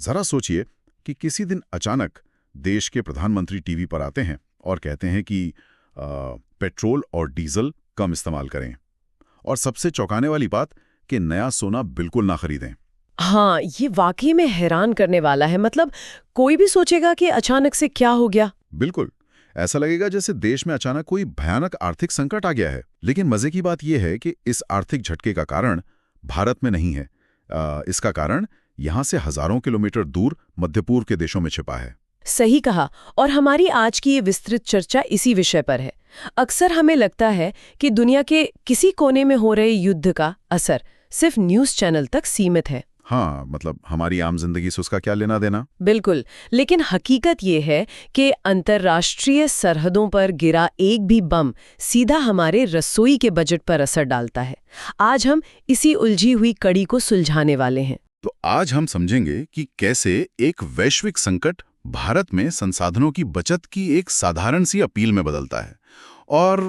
जरा सोचिए कि किसी दिन अचानक देश के प्रधानमंत्री टीवी पर आते हैं और कहते हैं कि पेट्रोल और डीजल कम इस्तेमाल करें, और सबसे चौंकाने वाली बात कि नया सोना बिल्कुल ना खरीदें। हाँ, ये वाकई में हैरान करने वाला है। मतलब कोई भी सोचेगा कि अचानक से क्या हो गया। बिल्कुल, ऐसा लगेगा जैसे देश में अचानक कोई भयानक आर्थिक संकट आ गया है। लेकिन मजे की बात यह है कि इस आर्थिक झटके का कारण भारत में नहीं है। इसका कारण यहां से हजारों किलोमीटर दूर मध्य पूर्व के देशों में छिपा है। सही कहा। और हमारी आज की ये विस्तृत चर्चा इसी विषय पर है। अक्सर हमें लगता है कि दुनिया के किसी कोने में हो रहे युद्ध का असर सिर्फ न्यूज़ चैनल तक सीमित है। हाँ, मतलब हमारी आम जिंदगी से उसका क्या लेना देना। बिल्कुल, लेकिन हकीकत ये है कि अंतर्राष्ट्रीय सरहदों पर गिरा एक भी बम सीधा हमारे रसोई के बजट पर असर डालता है। आज हम इसी उलझी हुई कड़ी को सुलझाने वाले हैं। तो आज हम समझेंगे कि कैसे एक वैश्विक संकट भारत में संसाधनों की बचत की एक साधारण सी अपील में बदलता है। और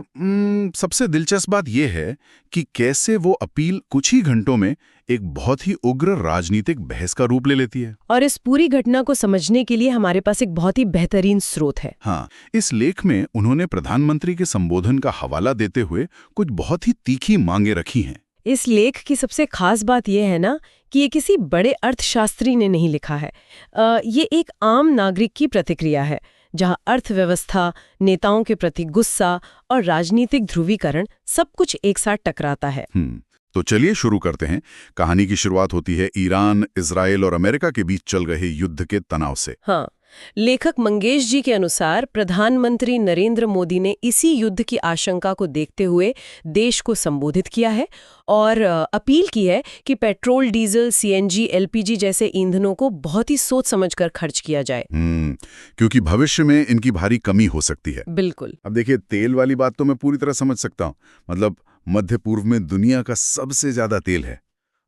सबसे दिलचस्प बात यह है कि कैसे वो अपील कुछ ही घंटों में एक बहुत ही उग्र राजनीतिक बहस का रूप ले लेती है। और इस पूरी घटना को समझने के लिए हमारे पास एक बहुत ही बेहतरीन स्रोत है। हाँ, इस लेख में उन्होंने प्रधानमंत्री के संबोधन का हवाला देते हुए कुछ बहुत ही तीखी मांगे रखी हैं। इस लेख की सबसे खास बात यह है ना कि ये किसी बड़े अर्थशास्त्री ने नहीं लिखा है। ये एक आम नागरिक की प्रतिक्रिया है, जहां अर्थव्यवस्था, नेताओं के प्रति गुस्सा और राजनीतिक ध्रुवीकरण सब कुछ एक साथ टकराता है। तो चलिए शुरू करते हैं। कहानी की शुरुआत होती है ईरान, इजराइल और अमेरिका के बीच चल रहे युद्ध के तनाव से। हाँ, लेखक मंगेश जी के अनुसार प्रधानमंत्री नरेंद्र मोदी ने इसी युद्ध की आशंका को देखते हुए देश को संबोधित किया है और अपील की है कि पेट्रोल, डीजल, सीएनजी, एलपीजी जैसे ईंधनों को बहुत ही सोच समझकर खर्च किया जाए। क्योंकि भविष्य में इनकी भारी कमी हो सकती है। बिल्कुल। अब देखिए, तेल वाली बात तो मैं पूरी तरह समझ सकता हूँ। मतलब मध्य पूर्व में दुनिया का सबसे ज्यादा तेल है।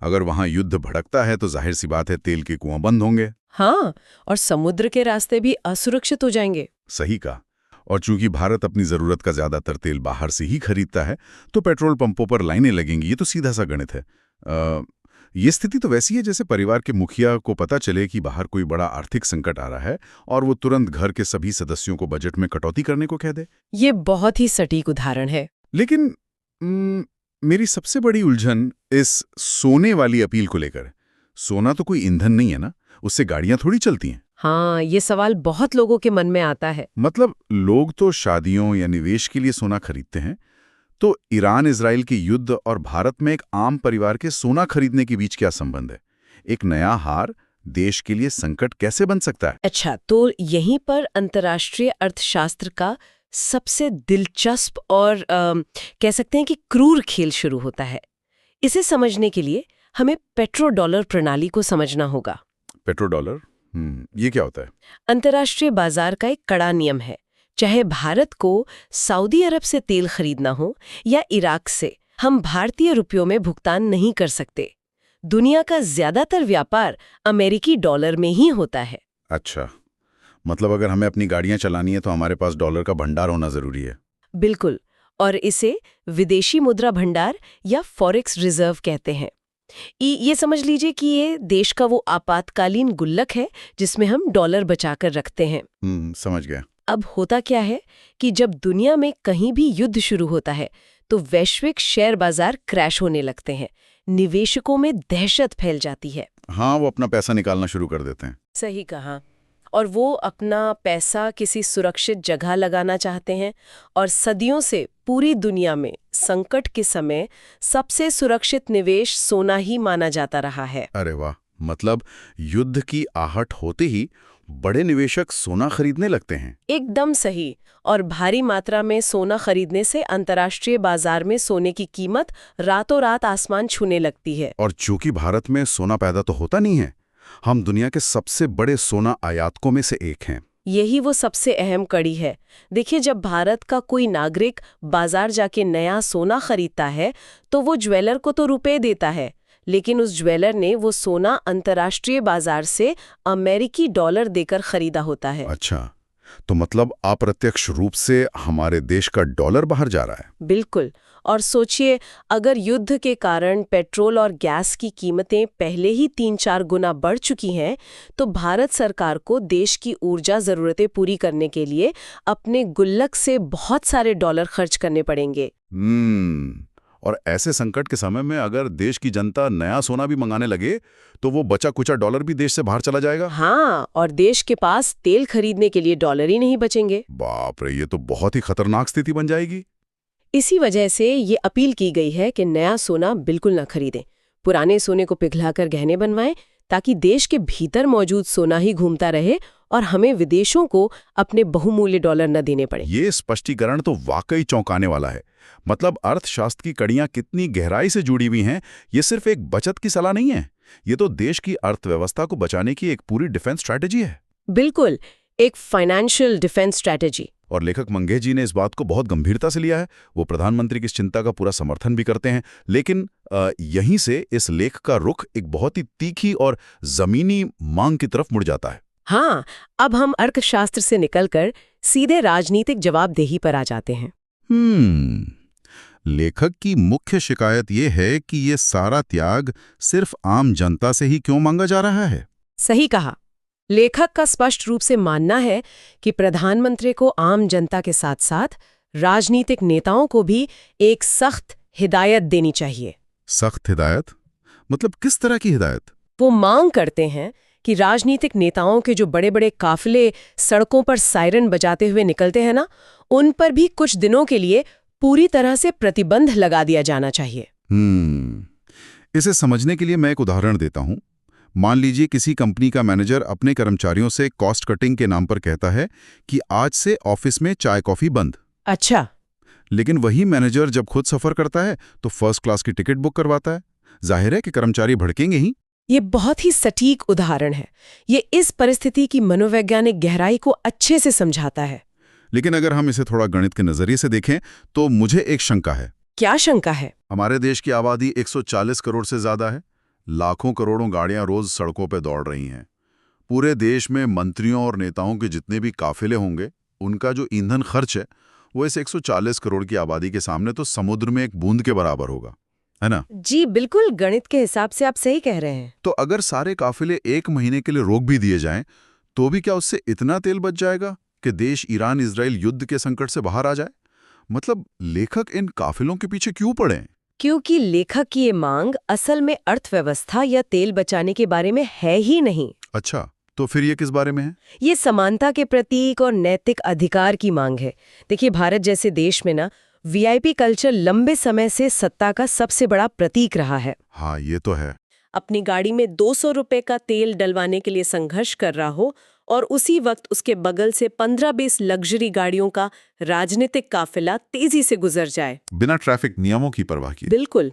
अगर वहां युद्ध भड़कता है तो जाहिर सी बात है तेल के कुआं बंद होंगे। हाँ, और समुद्र के रास्ते भी असुरक्षित हो जाएंगे। सही कहा। और चूंकि भारत अपनी जरूरत का ज्यादातर तेल बाहर से ही खरीदता है, तो पेट्रोल पंपों पर लाइनें लगेंगी। ये तो सीधा सा गणित है। ये स्थिति तो वैसी है जैसे परिवार के मुखिया को पता चले कि बाहर कोई बड़ा आर्थिक संकट आ रहा है और वो तुरंत घर के सभी सदस्यों को बजट में कटौती करने को कह दे। ये बहुत ही सटीक उदाहरण है। लेकिन मेरी सबसे बड़ी उलझन इस सोने वाली अपील को लेकर। सोना तो कोई ईंधन नहीं है ना, उससे गाड़ियां थोड़ी चलती हैं। हाँ, ये सवाल बहुत लोगों के मन में आता है। मतलब लोग तो शादियों या निवेश के लिए सोना खरीदते हैं, तो ईरान इजराइल के युद्ध और भारत में एक आम परिवार के सोना खरीदने के बीच क्या संबंध है? एक नया हार देश के लिए संकट कैसे बन सकता है? अच्छा, तो यहीं पर अंतर्राष्ट्रीय अर्थशास्त्र का सबसे दिलचस्प और कह सकते हैं कि क्रूर खेल शुरू होता है। इसे समझने के लिए हमें पेट्रो डॉलर प्रणाली को समझना होगा। Petro dollar? ये क्या होता है? अंतर्राष्ट्रीय बाजार का एक कड़ा नियम है। चाहे भारत को सऊदी अरब से तेल खरीदना हो या इराक से, हम भारतीय रुपयों में भुगतान नहीं कर सकते। दुनिया का ज्यादातर व्यापार अमेरिकी डॉलर में ही होता है। अच्छा, मतलब अगर हमें अपनी गाड़ियां चलानी है तो हमारे पास डॉलर का भंडार होना जरूरी है। बिल्कुल, और इसे विदेशी मुद्रा भंडार या फॉरेक्स रिजर्व कहते हैं। ये समझ लीजिए कि ये देश का वो आपातकालीन गुल्लक है जिसमें हम डॉलर बचाकर रखते हैं। समझ गया। अब होता क्या है कि जब दुनिया में कहीं भी युद्ध शुरू होता है तो वैश्विक शेयर बाजार क्रैश होने लगते हैं, निवेशकों में दहशत फैल जाती है। हाँ, वो अपना पैसा निकालना शुरू कर देते हैं। सही कहा। और वो अपना पैसा किसी सुरक्षित जगह लगाना चाहते हैं, और सदियों से पूरी दुनिया में संकट के समय सबसे सुरक्षित निवेश सोना ही माना जाता रहा है। अरे वाह, मतलब युद्ध की आहट होते ही बड़े निवेशक सोना खरीदने लगते हैं। एकदम सही। और भारी मात्रा में सोना खरीदने से अंतर्राष्ट्रीय बाजार में सोने की कीमत रातों रात आसमान छूने लगती है। और चूंकि भारत में सोना पैदा तो होता नहीं है, हम दुनिया के सबसे बड़े सोना आयातकों में से एक हैं। यही वो सबसे अहम कड़ी है। देखिए, जब भारत का कोई नागरिक बाजार जाके नया सोना खरीदता है तो वो ज्वेलर को तो रुपए देता है, लेकिन उस ज्वेलर ने वो सोना अंतर्राष्ट्रीय बाजार से अमेरिकी डॉलर देकर खरीदा होता है। अच्छा, तो मतलब अप्रत्यक्ष रूप से हमारे देश का डॉलर बाहर जा रहा है। बिल्कुल। और सोचिए, अगर युद्ध के कारण पेट्रोल और गैस की कीमतें पहले ही 3-4 गुना बढ़ चुकी हैं, तो भारत सरकार को देश की ऊर्जा ज़रूरतें पूरी करने के लिए अपने गुल्लक से बहुत सारे डॉलर खर्च करने पड़ेंगे। और ऐसे संकट के समय में अगर देश की जनता नया सोना भी मंगाने लगे तो वो बचा कुचा डॉलर भी देश से बाहर चला जाएगा। हाँ, और देश के पास तेल खरीदने के लिए डॉलर ही नहीं बचेंगे। बाप रे, ये तो बहुत ही खतरनाक स्थिति बन जाएगी। इसी वजह से ये अपील की गई है कि नया सोना बिल्कुल न खरीदें, पुराने सोने को पिघलाकर गहने बनवाएं, ताकि देश के भीतर मौजूद सोना ही घूमता रहे और हमें विदेशों को अपने बहुमूल्य डॉलर न देने पड़े। ये स्पष्टीकरण तो वाकई चौंकाने वाला है। मतलब अर्थशास्त्र की कड़ियां कितनी गहराई से जुड़ी हुई हैं। ये सिर्फ एक बचत की सलाह नहीं है, ये तो देश की अर्थव्यवस्था को बचाने की एक पूरी डिफेंस स्ट्रैटेजी है। बिल्कुल, एक फाइनेंशियल डिफेंस स्ट्रैटेजी। और लेखक मंगेश जी ने इस बात को बहुत गंभीरता से लिया है। वो प्रधानमंत्री की इस चिंता का पूरा समर्थन भी करते हैं। लेकिन यहीं से इस लेख का रुख एक बहुत ही तीखी और जमीनी मांग की तरफ मुड़ जाता है। हाँ, अब हम अर्थशास्त्र से निकलकर सीधे राजनीतिक जवाबदेही पर आ जाते हैं। लेखक की मुख्य शिकायत ये है कि ये सारा त्याग सिर्फ आम जनता से ही क्यों मांगा जा रहा है। सही कहा। लेखक का स्पष्ट रूप से मानना है कि प्रधानमंत्री को आम जनता के साथ साथ राजनीतिक नेताओं को भी एक सख्त हिदायत देनी चाहिए। सख्त हिदायत? मतलब किस तरह की हिदायत? वो मांग करते हैं कि राजनीतिक नेताओं के जो बड़े बड़े काफिले सड़कों पर सायरन बजाते हुए निकलते हैं ना, उन पर भी कुछ दिनों के लिए पूरी तरह से प्रतिबंध लगा दिया जाना चाहिए। इसे समझने के लिए मैं एक उदाहरण देता हूं। मान लीजिए किसी कंपनी का मैनेजर अपने कर्मचारियों से कॉस्ट कटिंग के नाम पर कहता है कि आज से ऑफिस में चाय कॉफी बंद। अच्छा। लेकिन वही मैनेजर जब खुद सफर करता है तो फर्स्ट क्लास की टिकट बुक करवाता है। जाहिर है कि कर्मचारी भड़केंगे ही। ये बहुत ही सटीक उदाहरण है। ये इस परिस्थिति की मनोवैज्ञानिक गहराई को अच्छे से समझाता है। लेकिन अगर हम इसे थोड़ा गणित के नजरिए से देखें तो मुझे एक शंका है। क्या शंका है? हमारे देश की आबादी 140 करोड़ से ज्यादा है। लाखों करोड़ों गाड़ियां रोज सड़कों पर दौड़ रही हैं। पूरे देश में मंत्रियों और नेताओं के जितने भी काफिले होंगे, उनका जो ईंधन खर्च है वो इस 140 करोड़ की आबादी के सामने तो समुद्र में एक बूंद के बराबर होगा, है ना? जी बिल्कुल, गणित के हिसाब से आप सही कह रहे हैं। तो अगर सारे काफिले 1 महीने के लिए रोक भी दिए जाएं, तो भी क्या उससे इतना तेल बच जाएगा कि देश ईरान इजराइल युद्ध के संकट से बाहर आ जाए? मतलब लेखक इन काफिलों के पीछे क्यों पड़े? क्योंकि लेखक की ये मांग असल में अर्थव्यवस्था या तेल बचाने के बारे में है ही नहीं। अच्छा, तो फिर ये किस बारे में है? ये समानता के प्रतीक और नैतिक अधिकार की मांग है। देखिए, भारत जैसे देश में ना वीआईपी कल्चर लंबे समय से सत्ता का सबसे बड़ा प्रतीक रहा है। हाँ, ये तो है। अपनी गाड़ी में 200 रुपए का तेल डलवाने के लिए संघर्ष कर रहा हो और उसी वक्त उसके बगल से 15-20 लग्जरी गाड़ियों का राजनीतिक काफिला तेजी से गुजर जाए, बिना ट्रैफिक नियमों की परवाह किए। बिल्कुल।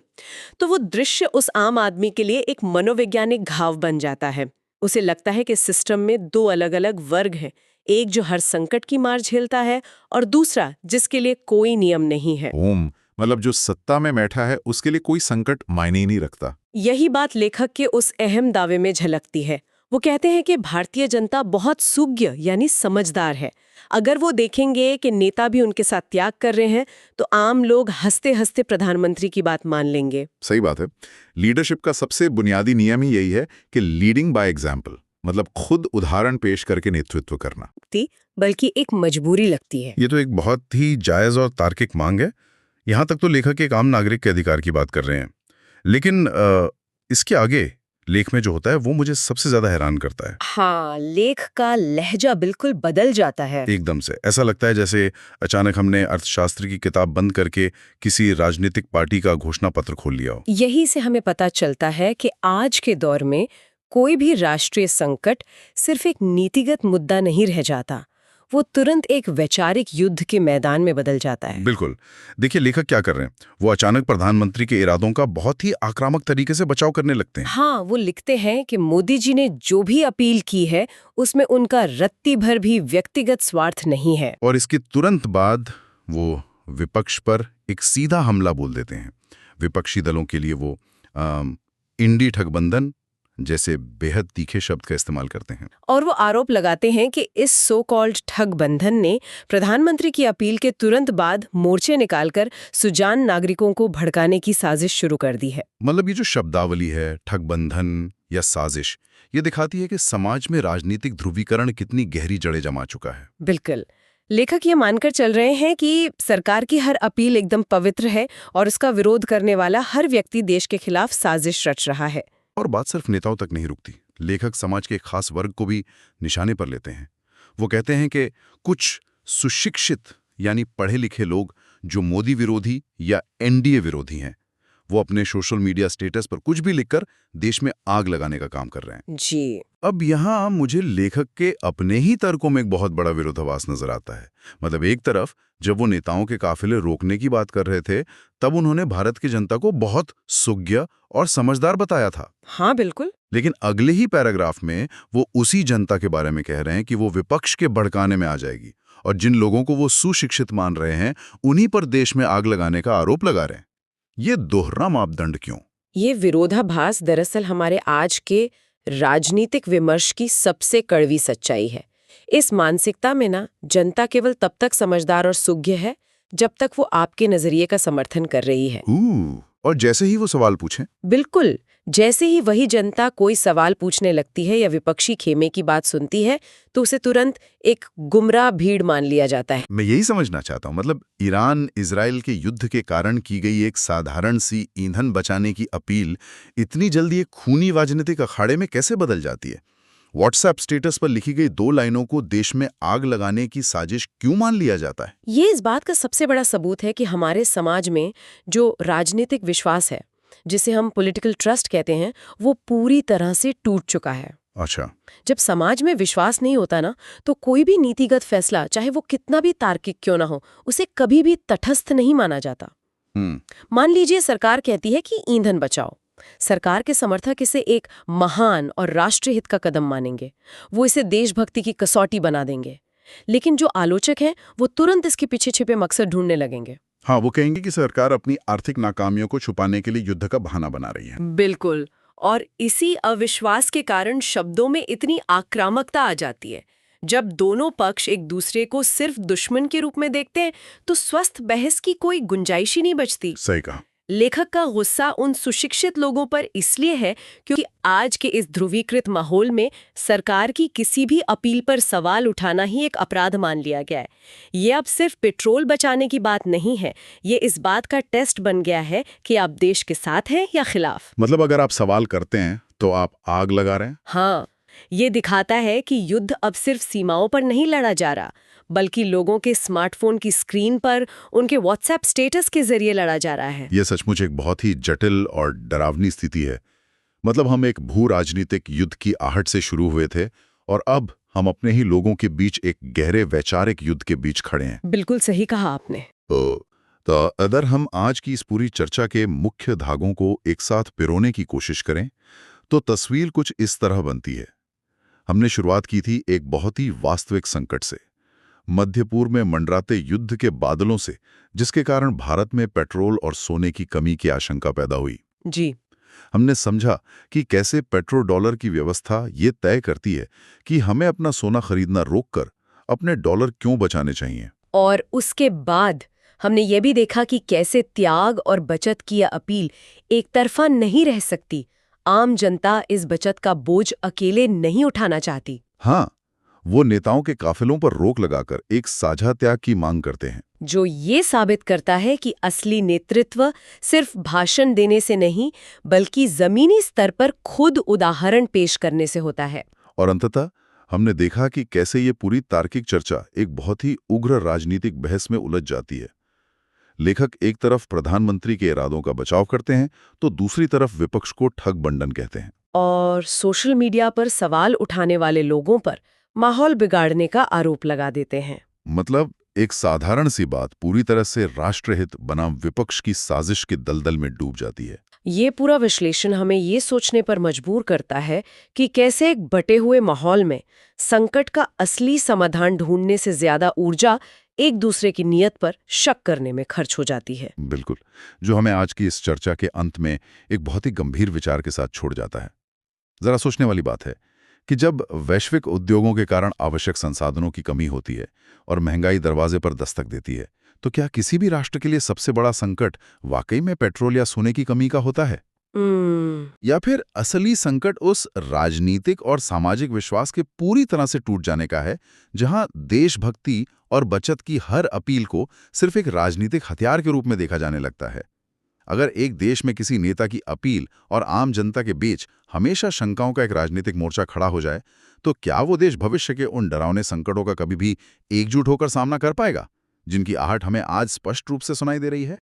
तो वो दृश्य उस आम आदमी के लिए एक मनोवैज्ञानिक घाव बन जाता है। उसे लगता है कि सिस्टम में दो अलग अलग वर्ग हैं, एक जो हर संकट की मार झेलता है और दूसरा जिसके लिए कोई नियम नहीं है। मतलब जो सत्ता में बैठा है उसके लिए कोई संकट मायने ही नहीं रखता। यही बात लेखक के उस अहम दावे में झलकती है। वो कहते हैं कि भारतीय जनता बहुत सुज्ञ यानी समझदार है। अगर वो देखेंगे कि नेता भी उनके साथ त्याग कर रहे हैं, तो आम लोग हंसते हंसते प्रधानमंत्री की बात मान लेंगे। सही बात है। लीडरशिप का सबसे बुनियादी नियम ही यही है कि लीडिंग बाय एग्जाम्पल, मतलब खुद उदाहरण पेश करके नेतृत्व करना, बल्कि एक मजबूरी लगती है। ये तो एक बहुत ही जायज और तार्किक मांग है। यहाँ तक तो लेखक एक आम नागरिक के अधिकार की बात कर रहे हैं। लेकिन इसके आगे लेख में जो होता है वो मुझे सबसे ज्यादा हैरान करता है। हाँ, लेख का लहजा बिल्कुल बदल जाता है। एकदम से ऐसा लगता है जैसे अचानक हमने अर्थशास्त्र की किताब बंद करके किसी राजनीतिक पार्टी का घोषणा पत्र खोल लिया हो। यही से हमें पता चलता है कि आज के दौर में कोई भी राष्ट्रीय संकट सिर्फ एक नीतिगत मुद्दा नहीं रह जाता, वो तुरंत एक वैचारिक युद्ध के मैदान में बदल जाता है। बिल्कुल। देखिए लेखक क्या कर रहे हैं, वो अचानक प्रधानमंत्री के इरादों का बहुत ही आक्रामक तरीके से बचाव करने लगते हैं। हाँ, वो लिखते हैं कि मोदी जी ने जो भी अपील की है उसमें उनका रत्ती भर भी व्यक्तिगत स्वार्थ नहीं है। और इसके तुरंत बाद वो विपक्ष पर एक सीधा हमला बोल देते हैं। विपक्षी दलों के लिए वो इंडी ठगबंधन, जैसे बेहद तीखे शब्द का इस्तेमाल करते हैं। और वो आरोप लगाते हैं कि इस सो कॉल्ड ठग बंधन ने प्रधानमंत्री की अपील के तुरंत बाद मोर्चे निकालकर सुजान नागरिकों को भड़काने की साजिश शुरू कर दी है। मतलब ये जो शब्दावली है, ठगबंधन या साजिश, ये दिखाती है कि समाज में राजनीतिक ध्रुवीकरण कितनी गहरी जड़ें जमा चुका है। बिल्कुल। लेखक ये मानकर चल रहे हैं कि सरकार की हर अपील एकदम पवित्र है और उसका विरोध करने वाला हर व्यक्ति देश के खिलाफ साजिश रच रहा है। और बात सिर्फ नेताओं तक नहीं रुकती। लेखक समाज के एक खास वर्ग को भी निशाने पर लेते हैं। वो कहते हैं कि कुछ सुशिक्षित यानी पढ़े लिखे लोग जो मोदी विरोधी या एनडीए विरोधी हैं, वो अपने सोशल मीडिया स्टेटस पर कुछ भी लिखकर देश में आग लगाने का काम कर रहे हैं। जी। अब यहाँ मुझे लेखक के अपने ही तर्कों में एक बहुत बड़ा विरोधाभास नजर आता है। मतलब एक तरफ जब वो नेताओं के काफिले रोकने की बात कर रहे थे, तब उन्होंने भारत की जनता को बहुत सुज्ञ और समझदार बताया था। हाँ बिल्कुल। लेकिन अगले ही पैराग्राफ में वो उसी जनता के बारे में कह रहे हैं कि वो विपक्ष के भड़काने में आ जाएगी और जिन लोगों को वो सुशिक्षित मान रहे हैं, उन्हीं पर देश में आग लगाने का आरोप लगा रहे हैं। ये दोहरा मापदंड क्यों? ये विरोधाभास दरअसल हमारे आज के राजनीतिक विमर्श की सबसे कड़वी सच्चाई है। इस मानसिकता में ना जनता केवल तब तक समझदार और सुज्ञ है जब तक वो आपके नजरिए का समर्थन कर रही है। और जैसे ही वो सवाल पूछें? बिल्कुल। जैसे ही वही जनता कोई सवाल पूछने लगती है या विपक्षी खेमे की बात सुनती है तो उसे तुरंत एक गुमराह भीड़ मान लिया जाता है। मैं यही समझना चाहता हूँ। मतलब ईरान इजराइल के युद्ध के कारण की गई एक साधारण सी ईंधन बचाने की अपील इतनी जल्दी एक खूनी राजनीतिक अखाड़े में कैसे बदल जाती है? व्हाट्सएप स्टेटस पर लिखी गई 2 लाइनों को देश में आग लगाने की साजिश क्यों मान लिया जाता है? ये इस बात का सबसे बड़ा सबूत है कि हमारे समाज में जो राजनीतिक विश्वास है, जिसे हम पॉलिटिकल ट्रस्ट कहते हैं, वो पूरी तरह से टूट चुका है। अच्छा। जब समाज में विश्वास नहीं होता ना, तो कोई भी नीतिगत फैसला, चाहे वो कितना भी तार्किक क्यों ना हो, उसे कभी भी तटस्थ नहीं माना जाता। मान लीजिए सरकार कहती है कि ईंधन बचाओ। सरकार के समर्थक इसे एक महान और राष्ट्रहित का कदम मानेंगे। वो इसे देशभक्ति की कसौटी बना देंगे। लेकिन जो आलोचक हैं, वो तुरंत इसके पीछे छिपे मकसद ढूंढने लगेंगे। हाँ, वो कहेंगे कि सरकार अपनी आर्थिक नाकामियों को छुपाने के लिए युद्ध का बहाना बना रही है। बिल्कुल। और इसी अविश्वास के कारण शब्दों में इतनी आक्रामकता आ जाती है। जब दोनों पक्ष एक दूसरे को सिर्फ दुश्मन के रूप में देखते हैं, तो स्वस्थ बहस की कोई गुंजाइश ही नहीं बचती। सही कहा। लेखक का गुस्सा उन सुशिक्षित लोगों पर इसलिए है क्योंकि आज के इस ध्रुवीकृत माहौल में सरकार की किसी भी अपील पर सवाल उठाना ही एक अपराध मान लिया गया है। ये अब सिर्फ पेट्रोल बचाने की बात नहीं है, ये इस बात का टेस्ट बन गया है कि आप देश के साथ हैं या खिलाफ। मतलब अगर आप सवाल करते हैं तो आप आग लगा रहे हैं। हाँ, ये दिखाता है कि युद्ध अब सिर्फ सीमाओं पर नहीं लड़ा जा रहा, बल्कि लोगों के स्मार्टफोन की स्क्रीन पर, उनके व्हाट्सएप स्टेटस के जरिए लड़ा जा रहा है। यह सचमुच एक बहुत ही जटिल और डरावनी स्थिति है। मतलब हम एक भू राजनीतिक युद्ध की आहट से शुरू हुए थे और अब हम अपने ही लोगों के बीच एक गहरे वैचारिक युद्ध के बीच खड़े हैं। बिल्कुल सही कहा आपने। तो अगर हम आज की इस पूरी चर्चा के मुख्य धागों को एक साथ पिरोने की कोशिश करें तो तस्वीर कुछ इस तरह बनती है। हमने शुरुआत की थी एक बहुत ही वास्तविक संकट से, मध्य पूर्व में मंडराते युद्ध के बादलों से, जिसके कारण भारत में पेट्रोल और सोने की कमी की आशंका पैदा हुई। जी। हमने समझा कि कैसे पेट्रो डॉलर की व्यवस्था ये तय करती है कि हमें अपना सोना खरीदना रोककर अपने डॉलर क्यों बचाने चाहिए। और उसके बाद हमने ये भी देखा कि कैसे त्याग और बचत की अपील एक तरफा नहीं रह सकती। आम जनता इस बचत का बोझ अकेले नहीं उठाना चाहती। हाँ, वो नेताओं के काफिलों पर रोक लगाकर एक साझा त्याग की मांग करते हैं, जो ये साबित करता है कि असली नेतृत्व सिर्फ भाषण देने से नहीं, बल्कि जमीनी स्तर पर खुद उदाहरण पेश करने से होता है। और अंततः हमने देखा कि कैसे ये पूरी तार्किक चर्चा एक बहुत ही उग्र राजनीतिक बहस में उलझ जाती है। लेखक एक तरफ प्रधानमंत्री के इरादों का बचाव करते हैं तो दूसरी तरफ विपक्ष को ठग बंडन कहते हैं और सोशल मीडिया पर सवाल उठाने वाले लोगों पर माहौल बिगाड़ने का आरोप लगा देते हैं। मतलब एक साधारण सी बात पूरी तरह से राष्ट्रहित बनाम विपक्ष की साजिश के दलदल में डूब जाती है। ये पूरा विश्लेषण हमें ये सोचने पर मजबूर करता है कि कैसे एक बटे हुए माहौल में संकट का असली समाधान ढूंढने से ज्यादा ऊर्जा एक दूसरे की नीयत पर शक करने में खर्च हो जाती है। बिल्कुल, जो हमें आज की इस चर्चा के अंत में एक बहुत ही गंभीर विचार के साथ छोड़ जाता है। जरा सोचने वाली बात है कि जब वैश्विक उद्योगों के कारण आवश्यक संसाधनों की कमी होती है और महंगाई दरवाजे पर दस्तक देती है, तो क्या किसी भी राष्ट्र के लिए सबसे बड़ा संकट वाकई में पेट्रोल या सोने की कमी का होता है? या फिर असली संकट उस राजनीतिक और सामाजिक विश्वास के पूरी तरह से टूट जाने का है, जहां देशभक्ति और बचत की हर अपील को सिर्फ एक राजनीतिक हथियार के रूप में देखा जाने लगता है? अगर एक देश में किसी नेता की अपील और आम जनता के बीच हमेशा शंकाओं का एक राजनीतिक मोर्चा खड़ा हो जाए, तो क्या वो देश भविष्य के उन डरावने संकटों का कभी भी एकजुट होकर सामना कर पाएगा, जिनकी आहट हमें आज स्पष्ट रूप से सुनाई दे रही है?